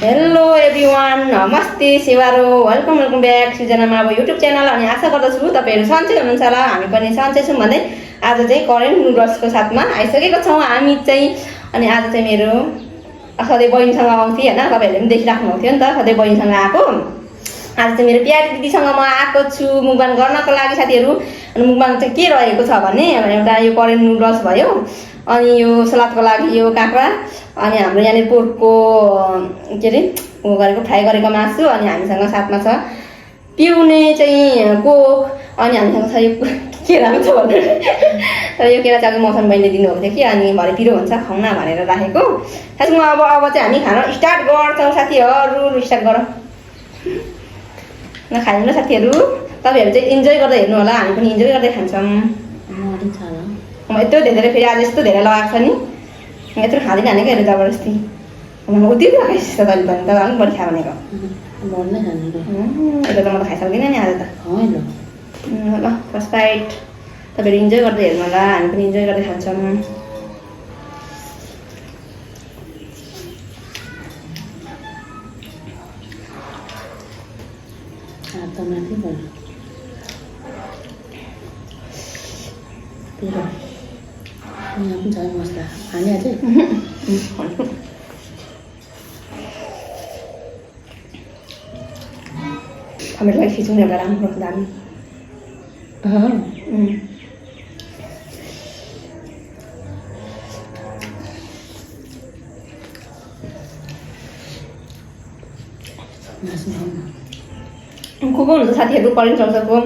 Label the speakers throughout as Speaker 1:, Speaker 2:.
Speaker 1: Hello everyone, नमस्ते सेवारो, welcome back सृजनामा अब YouTube channel. अनि आशा गर्दछु तपाईँहरू सन्चै हुनुहुन्छ होला, हामी पनि सन्चै छौँ भन्दै आज चाहिँ करेन्ट नुडल्सको साथमा आइसकेको छौँ हामी चाहिँ। अनि आज चाहिँ मेरो सधैँ बहिनीसँग आउँथेँ होइन, तपाईँहरूले पनि देखिराख्नु हुन्थ्यो नि त, सधैँ बहिनीसँग आएको। आज चाहिँ मेरो प्यारी दिदीसँग म आएको छु मुखबान गर्नको लागि साथीहरू। अनि मुखबान चाहिँ के रहेको छ भने एउटा यो करेन्ट नुडल्स भयो, अनि यो सलादको लागि यो काँक्रा, अनि हाम्रो यहाँनिर पोर्कको के अरे उ गरेको फ्राई गरेको मासु, अनि हामीसँग साथमा छ पिउने चाहिँ कोक, अनि हामीसँग छ यो केरा छ भनेर तर यो केरा चाहिँ मौसम बहिनीले दिनुभएको थियो कि, अनि भरे पिरो हुन्छ खुवाउन भनेर राखेको। साथमा अब चाहिँ हामी खान स्टार्ट गर्छौँ साथीहरू, स्टार्ट गरौँ न। खानु ल साथीहरू, तपाईँहरू चाहिँ इन्जोय गर्दै हेर्नु होला, हामी पनि इन्जोय गर्दै खान्छौँ। म यत्रो धेरै फेरि आज यस्तो धेरै लगाएको छ नि, यत्रो खाँदैन हानेको हेरेर जबरजस्ती उति खाइस् त तैँले त अलिक बढी खा भनेको। यता त म त खाइसक्दिनँ नि आज त। ल फर्स्ट बाइट तपाईँहरू इन्जोय गर्दै हेर्नु होला, हामी पनि इन्जोय गर्दै खान्छौँ।
Speaker 2: यहाँ पनि छ मसला हाने अझै
Speaker 1: हाम्रो लागि खिचौँ एउटा राम्रो दामी। को को हुन्छ साथीहरू करेन्ट सर्सरको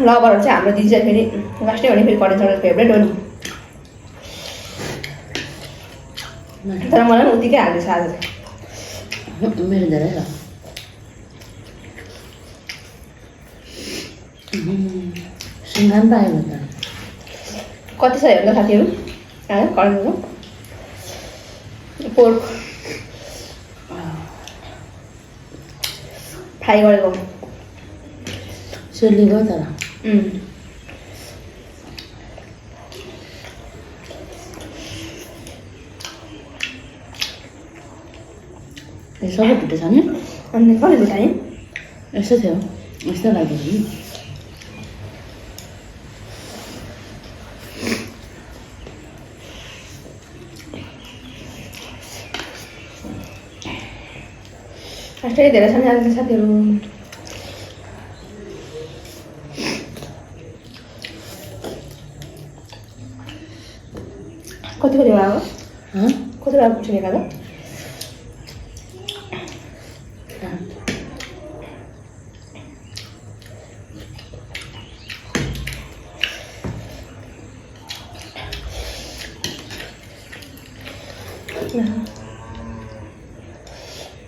Speaker 1: लभरहरू चाहिँ हाम्रो दिदी चाहिँ फेरि लास्टै हो नि, फेरि करेन्ट सर्सर फेभरेट हो नि। तर मलाई पनि उत्तिकै हाल्दैछ आज चाहिँ।
Speaker 2: मेरो धेरै छ। सिँगान पायो भने त
Speaker 1: कति छ हेर्नु त साथीहरू करेन्टको पोर्क फ्राई गरेको
Speaker 2: सेली गयो तर सबै भुटेछ नि।
Speaker 1: अनि कसले भुटायो
Speaker 2: यस्तो थियो, यस्तो लाग्यो नि।
Speaker 1: फास्टै धेरै छ नि आज साथीहरू। कति कति भयो कति बेला पुग्छेका त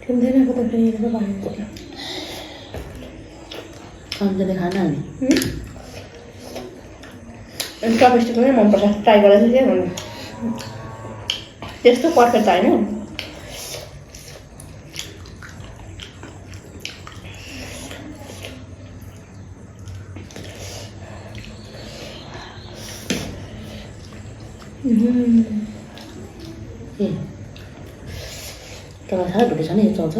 Speaker 1: ठुल्दैन को त फेरि भयो
Speaker 2: कम्तीले खाना नि।
Speaker 1: चपस्टिक पनि मनपर्छ, ट्राई गरेको छु भने त्यस्तो पर्फेक्ट त होइन।
Speaker 2: तर साह्रै भुटेछ नि, चल्छ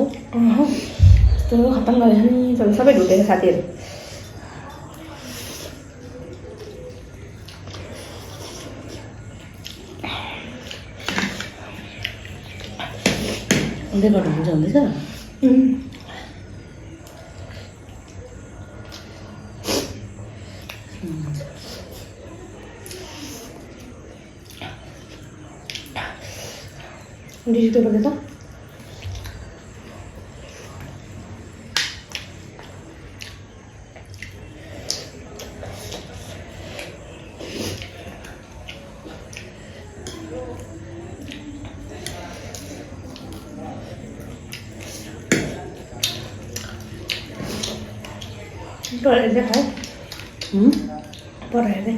Speaker 1: यस्तो खत्तम गरेछ नि, तर सबै ढुटेछ साथीहरू।
Speaker 2: हुँदै गर्नु हुन्छ हुँदैछ।
Speaker 1: डिजिटल गर्दै त पर हेर्दै खायो पर हेर्दै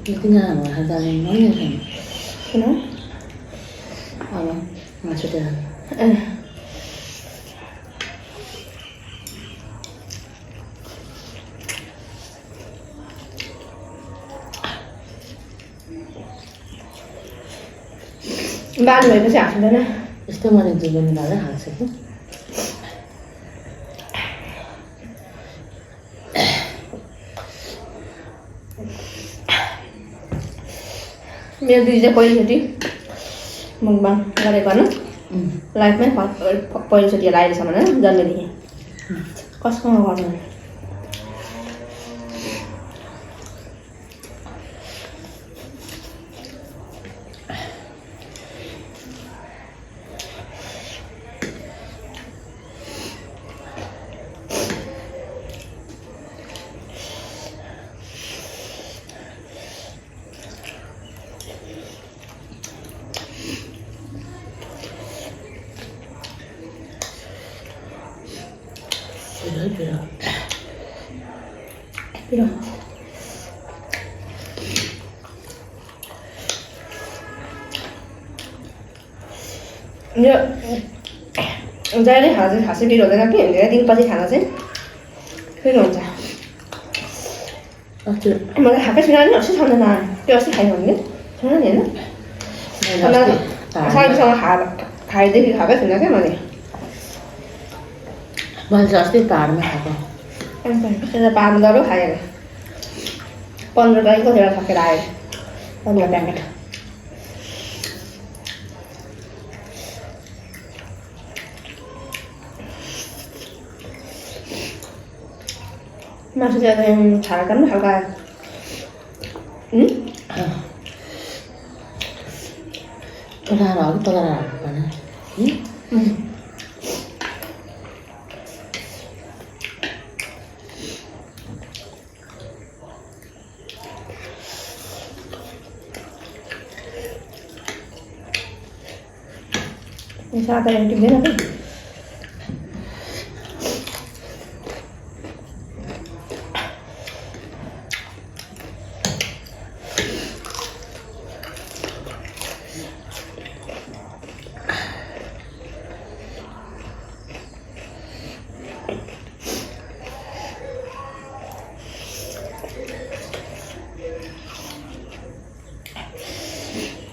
Speaker 2: tinggal mau ada yang nanya kan?
Speaker 1: Kenapa?
Speaker 2: Apa? Maksudnya?
Speaker 1: Mbak ăn mấy cái chả thế này?
Speaker 2: Istimewa juga nilai hasil tuh.
Speaker 1: मेरो दिदी चाहिँ पहिलोचोटि मुङबाङ गरेको होइन लाइफमै पहिलोचोटि अहिलेसम्म होइन जन्मेदेखि कसकोमा गर्नु Piro. यो जहिले खासै पिरो हुँदैन कि धेरै दिनपछि खाना चाहिँ पिरो हुन्छ मलाई खाएकै छुइनँ नि अस्ति सम्झना त्यो अस्ति खाएको भने छैन नि होइन साइडसँग खाएदेखि खाएकै छुइनँ क्या मैले
Speaker 2: अस्ति पाहाडमा खाएको
Speaker 1: त्यसलाई पाहाडमा डह्रो खाएँ 15 तारिक कतिवटा थकेर आयो 15 प्याकेट मासु चाहिँ खाएको पनि खालको आयो
Speaker 2: तोरा
Speaker 1: सादा टिप्दैन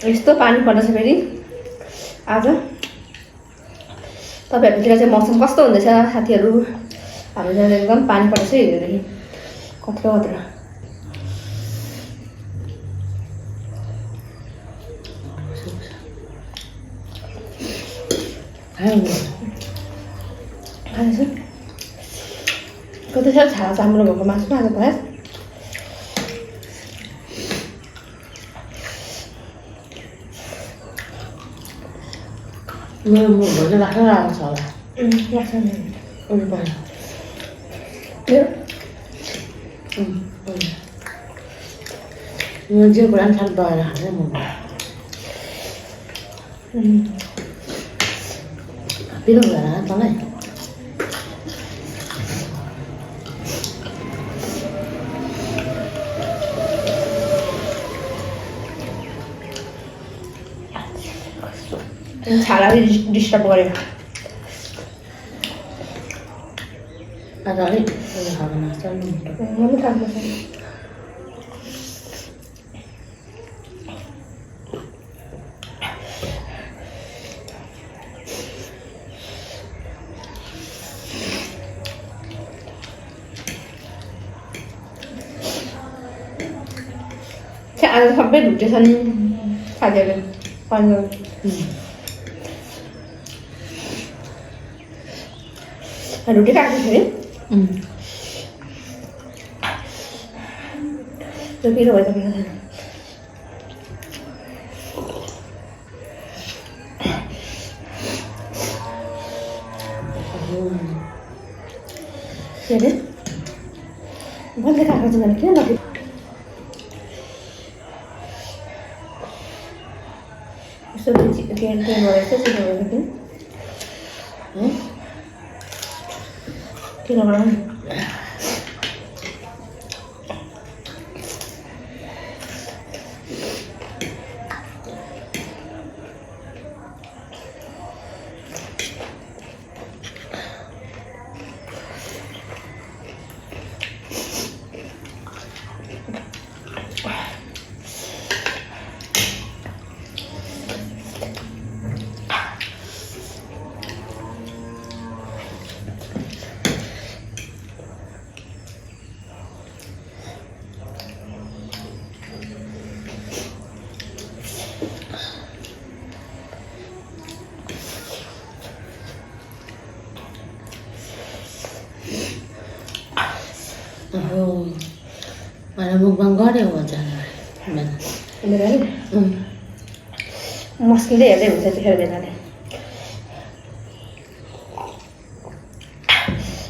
Speaker 1: कि यस्तो पानी पर्दैछ फेरि आज तपाईहरुतिर चाहिँ मौसम कस्तो हुँदैछ साथीहरु हाम्रो यहाँ एकदम पानी पर्दैछ हिजोदेखि कत्रो कतै छ छाला चाम्रो भएको मासु आज भयो
Speaker 2: Mau beli lahir lah salah.
Speaker 1: Rasanya.
Speaker 2: Udah banyak.
Speaker 1: Ya.
Speaker 2: Ngaji bulan sabar lah, saya mau. Tapi lo berapa tahun lagi?
Speaker 1: छालाले डिस्टर्ब गरेन
Speaker 2: Ada ni, ada hal macam ni.
Speaker 1: Mana tak macam Chắc ăn không biết đủ cho thân phải được còn rồi đủ cái căng như thế rồi khi rồi rồi đấy vẫn cái căng cho mình kia là so tiền rồi cái gì rồi cái cái nào
Speaker 2: मुखबाङ गऱ्यो भन्छ
Speaker 1: मेरो नि मस्किँदै हेर्दै हुन्छ त्यतिखेर बेलाले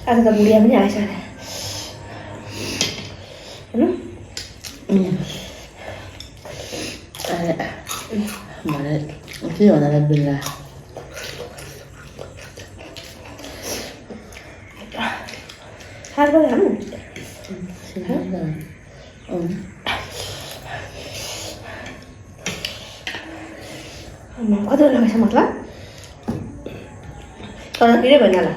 Speaker 1: आज त बुढिया पनि आएछ
Speaker 2: भने के भन्दा बिल्ला
Speaker 1: खास गरी खानु कति लगाएछ मतलब तर किरै भएन होला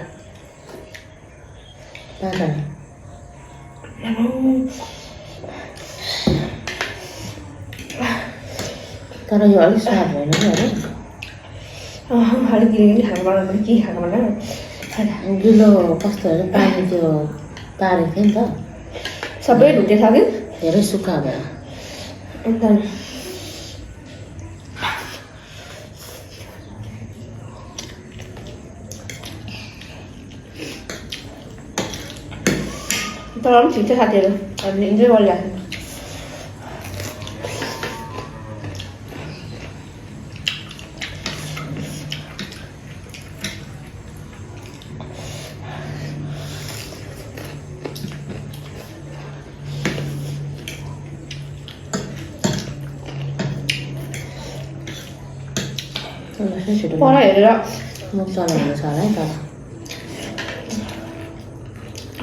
Speaker 2: तर यो अलिक स्वाद भएन कि
Speaker 1: अलिक गिरी खाएको बेला पनि के खाएको बेला
Speaker 2: गिलो कस्तो होइन पानी त्यो तारेको थियो नि त
Speaker 1: सबै ढुटे छ कि
Speaker 2: धेरै सुक्खा भयो
Speaker 1: अन्त तर पनि ठिक छ साथीहरू हामीले इन्जोय गरिरहेको पर हेरेर
Speaker 2: मुख चलाउनु छ होला है तर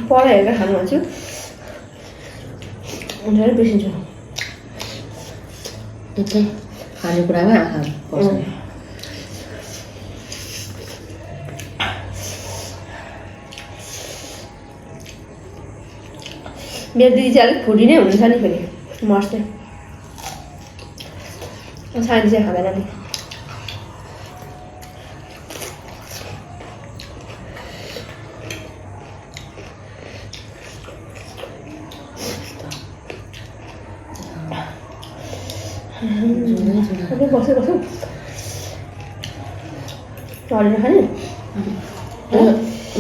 Speaker 1: पर हेरेर खानु भन्छु धेरै बिर्सिन्छु
Speaker 2: यतै खानेकुरामा आँखा पर्छ
Speaker 1: मेरो दिदी चाहिँ अलिक फुडी नै हुनुहुन्छ नि फेरि मर्छ सानी चाहिँ खाँदैन नि बस्यो बस्यो चढेर खाने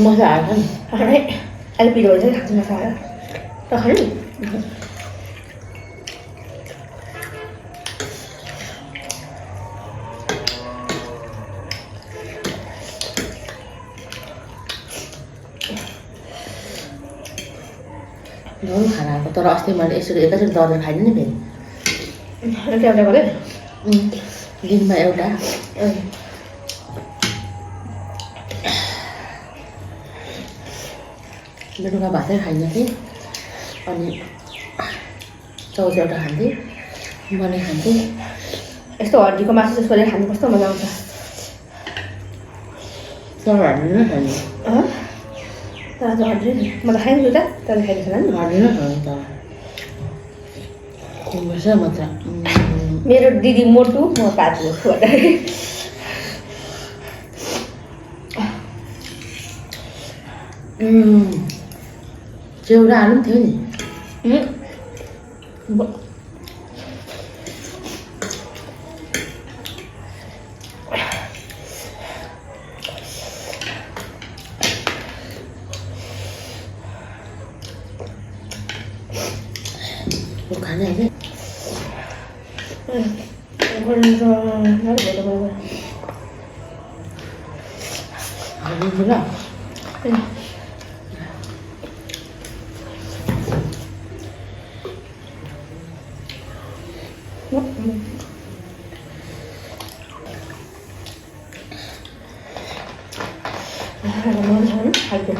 Speaker 2: मजा आएको नि
Speaker 1: खाने अहिले पिरो हुन्छ खान्छु मजा आएर त खाने
Speaker 2: झोल खाना आएको तर अस्ति मैले यसरी एकैचोटि दरेर खाइदिएँ नि फेरि
Speaker 1: एउटा गऱ्यो
Speaker 2: दिनमा एउटा बेलुका भातै खाइदिएको थिएँ अनि चौच एउटा खान्थेँ बनाइ खान्थेँ
Speaker 1: यस्तो हड्डीको मासु चाहिँ सोधेर खानु कस्तो मजा आउँछ
Speaker 2: तर हड्डी नै खाने
Speaker 1: तर आज हड्डी म त खाइदिन्छु त तर खाइदिन्छ नि
Speaker 2: हड्डी नै खाने तर खुम्बेछ मात्र
Speaker 1: मेरो दिदी मोटु म पातलो
Speaker 2: चिउरा आलु पनि थियो नि खाने अझै ल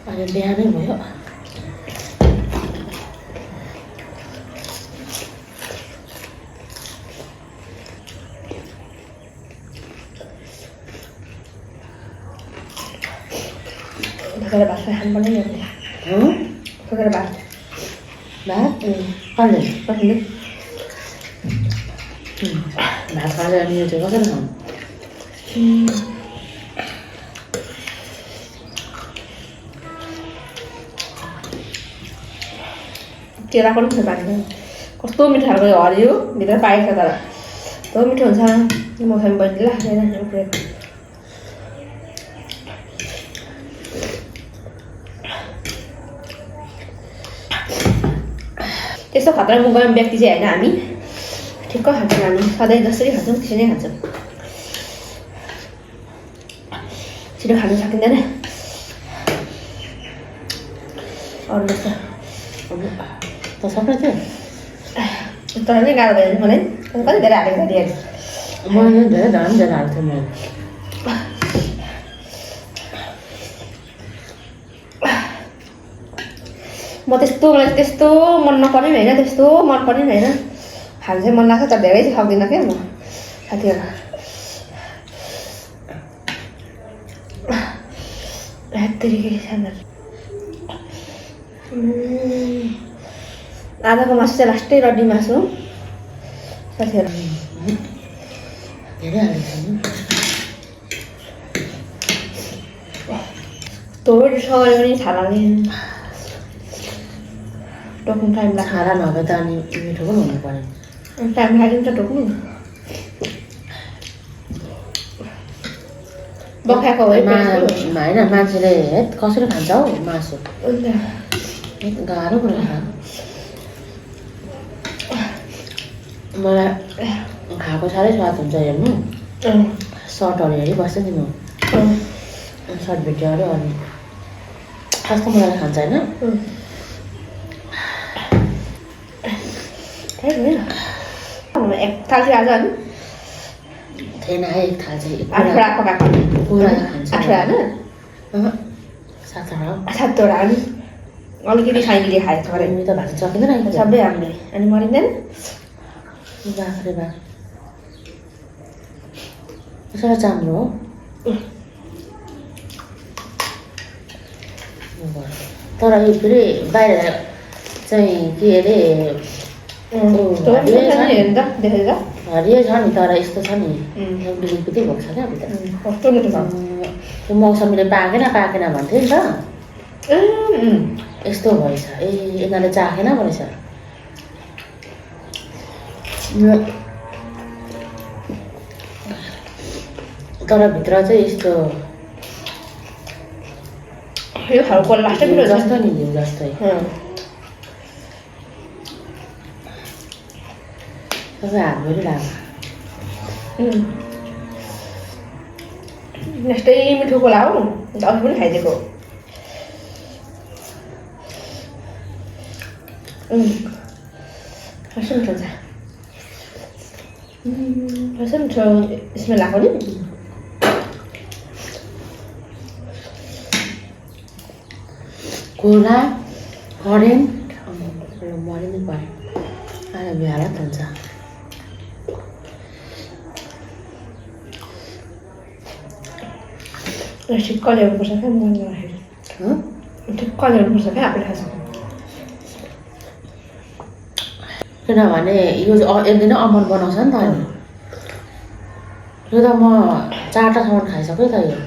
Speaker 2: अहिले बिहानै भयो
Speaker 1: ठोकेर भात खानुपर्ने नि ठोकेर भात
Speaker 2: भात कसले
Speaker 1: कसले
Speaker 2: भात खाएर अनि यो चाहिँ कसरी खानु
Speaker 1: केराको पनि छ पानी कस्तो मिठो खालको हरियो भित्र पाएको छ तर कस्तो मिठो हुन्छ मौसमी बहिनीले लाग्दैन उफ्रेको त्यस्तो खतरा मुगमा व्यक्ति चाहिँ होइन हामी ठिक्क खान्छौँ हामी सधैँ जसरी खान्छौँ त्यसरी नै खान्छौँ छिटो खानु सकिँदैन अरू जस्तो
Speaker 2: त सबै थियो
Speaker 1: तर नै गाह्रो भयो नि मलाई कति धेरै हालेको छ दिएर
Speaker 2: मैले धेरै धेरै हाल्थेँ मैले
Speaker 1: मलाई त्यस्तो मन नपर्ने होइन त्यस्तो मन पर्ने होइन खानु चाहिँ मन लाग्छ तर धेरै चाहिँ खाउँदिनँ क्या म साथीहरू आधाको मासु चाहिँ लास्टै रड्डी मासु हो साथीहरू
Speaker 2: धेरै हालेको छु
Speaker 1: तोड सगरे पनि छालाले टोक्नु टाइम लाग्छ
Speaker 2: छाला नभए त अनि मिठो पनि हुनु पर्यो
Speaker 1: टाइम लाग्यो नि त टोक्नु बखाएको हो
Speaker 2: होइन मान्छेले हेत कसरी खान्छ हौ मासु गाह्रो कुरा मलाई खाएको साह्रै स्वाद हुन्छ हेर्नु सर्टहरू हेरिबस्छ नि म सर्ट भिडियो अरे अनि कस्तो मजाले खान्छ होइन
Speaker 1: एक थाल चाहिँ आज अनि
Speaker 2: थिएन है एक थाल चाहिँ
Speaker 1: आठवटा पकाएको
Speaker 2: पुरा खान्छ
Speaker 1: आठवटा होइन सातवटा अनि अलिकति साइलीले खाएको छ अरे
Speaker 2: त भात सकिँदैन
Speaker 1: सबै हामीले अनि मरिँदैन
Speaker 2: बाख्रे बाख साह्रो चाम्रो हो तर यो फेरि बाहिर चाहिँ के अरे हरियो छ नि तर यस्तो छ नि बिलिपिँदै भएको छ क्या अभी त त्यो मौसमीले पाकेन भन्थ्यो नि त यस्तो भएछ ए यिनीहरूले चाखेन भनेछ तर भित्र चाहिँ यस्तो
Speaker 1: यो खालको लास्टै पिरो
Speaker 2: जस्तो नि घिउ जस्तै सबै हातभरि लाग्यो
Speaker 1: यस्तै मिठो कोला हो अघि पनि खाइदिएको कस्तो मिठो छ कस्तो मिठो स्मेल आएको नि
Speaker 2: कोला करेन्ट मरि नै पऱ्यो आएर बिहार त हुन्छ
Speaker 1: ठिक्क ल्याउनुपर्छ क्या मन राखेर ठिक्क ल्याउनुपर्छ क्या आफूले खान्छ
Speaker 2: किनभने यो एक दिन अमन बनाउँछ नि त अनि यो त म 4टासम्म खाइसकेँ त यो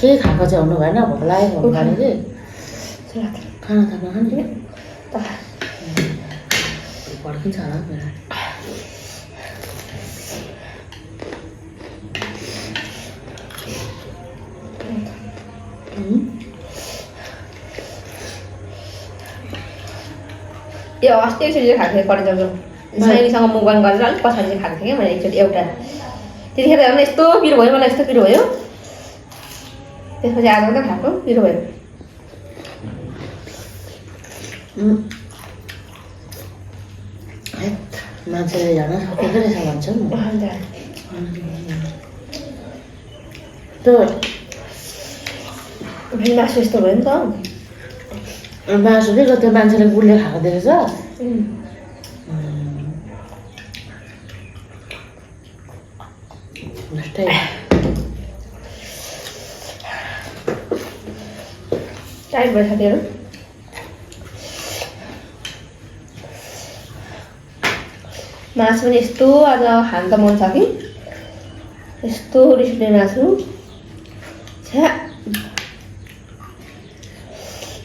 Speaker 2: केही खाएको चाहिँ हुनु भएन भोक लागेको हुनु भने चाहिँ खाना त नखाने भड्किन्छ होला मेरो
Speaker 1: यो अस्ति एकचोटि खाएको थिएँ कलेजको साइनीसँग मुगन गरेर अलिक पछाडि चाहिँ खाएको थिएँ क्या मैले एकचोटि एउटा त्यतिखेर झन् यस्तो पिरो भयो मलाई यस्तो पिरो भयो त्यसपछि आज मात्रै खाएको पिरो भयो
Speaker 2: मान्छेले झन् सकेको रहेछ भन्छ नि त्यो
Speaker 1: मासु यस्तो भयो नि त
Speaker 2: मासु के त्यो मान्छेले गुडले खाएको देखेछ जस्तै
Speaker 1: टाइट भयो साथीहरू मासु पनि यस्तो आज खानु त मन छ कि यस्तो रिस उठ्ने मासु छ्या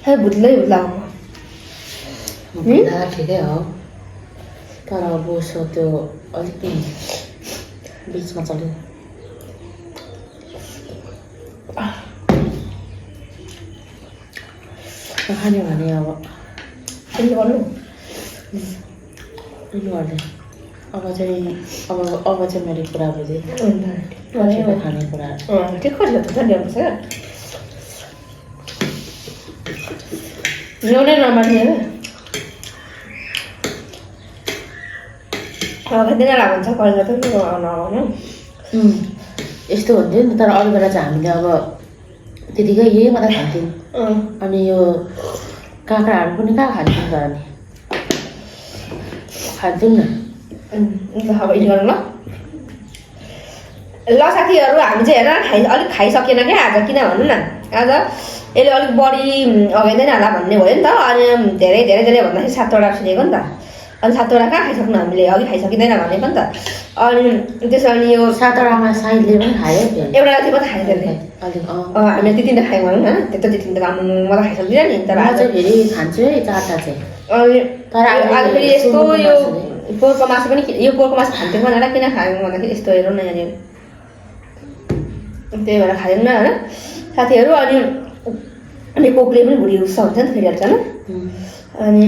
Speaker 1: खै भुत्लै भुत्लाएको
Speaker 2: ठिकै हो तर बोसो त्यो अलिक बिचमा चल्यो खाने भने अब
Speaker 1: त्यसले गर्नु
Speaker 2: गर्ने अब चाहिँ मैले कुरा बुझेँ खानेकुराहरू
Speaker 1: ठिक खर्च त ल्याउनुपर्छ ल्याउनै नमान्ने दिन लाग्छ कलेज त नआउनु
Speaker 2: यस्तो हुन्थ्यो नि त तर अरू बेला चाहिँ हामीले अब त्यतिकै यही मात्रै खान्थ्यौँ अनि यो काँक्राहरू पनि कहाँ खान्थ्यौँ त अनि खान्थ्यौँ न
Speaker 1: अब यति गरौँ ल साथीहरू हामी चाहिँ हेर अलिक खाइसकेन क्या आज किन भन्नु न आज यसले अलिक बढी अगाइँदैन होला भन्ने भयो नि त अनि धेरै भन्दाखेरि 7वटा सुनेको नि त अनि 7वटा कहाँ खाइसक्नु हामीले अघि खाइसकिँदैन भनेको नि त अनि त्यसो अनि यो
Speaker 2: 7वटामा साइडले पनि खायो
Speaker 1: एउटा जति मात्रै खायो त्यसले हामीले त्यति नै खायौँ भनौँ न त्यति त म त खाइसक्दिनँ नि तर आज
Speaker 2: फेरि खान्छु है 4टा चाहिँ
Speaker 1: अनि
Speaker 2: तर
Speaker 1: आज फेरि यस्तो यो पोरको मासु पनि यो पोरको मासु खान्थ्यौँ भनेर किन खायौँ भन्दाखेरि यस्तो हेरौँ न यहाँनिर त्यही भएर खायौँ न होइन साथीहरू अनि कोकले पनि भुँडी रुच्छ हुन्छ नि त फेरि हाल्छ अनि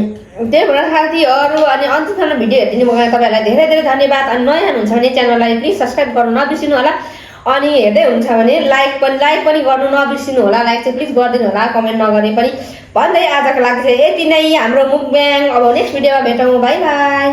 Speaker 1: त्यही भएर साथीहरू अनि अन्तिमसम्म भिडियो हेरिदिनु भयो तपाईँहरूलाई धेरै धन्यवाद अनि नयाँ हुनुहुन्छ भने च्यानललाई प्लिज सब्सक्राइब गर्नु नबिर्सिनु होला अनि हेर्दै हुन्छ भने लाइक पनि गर्नु नबिर्सिनु होला लाइक चाहिँ प्लिज गरिदिनु होला कमेन्ट नगर्ने पनि भन्दै आजको लागि चाहिँ यति नै हाम्रो मुकब्याङ अब नेक्स्ट भिडियोमा भेटौँ बाई बाई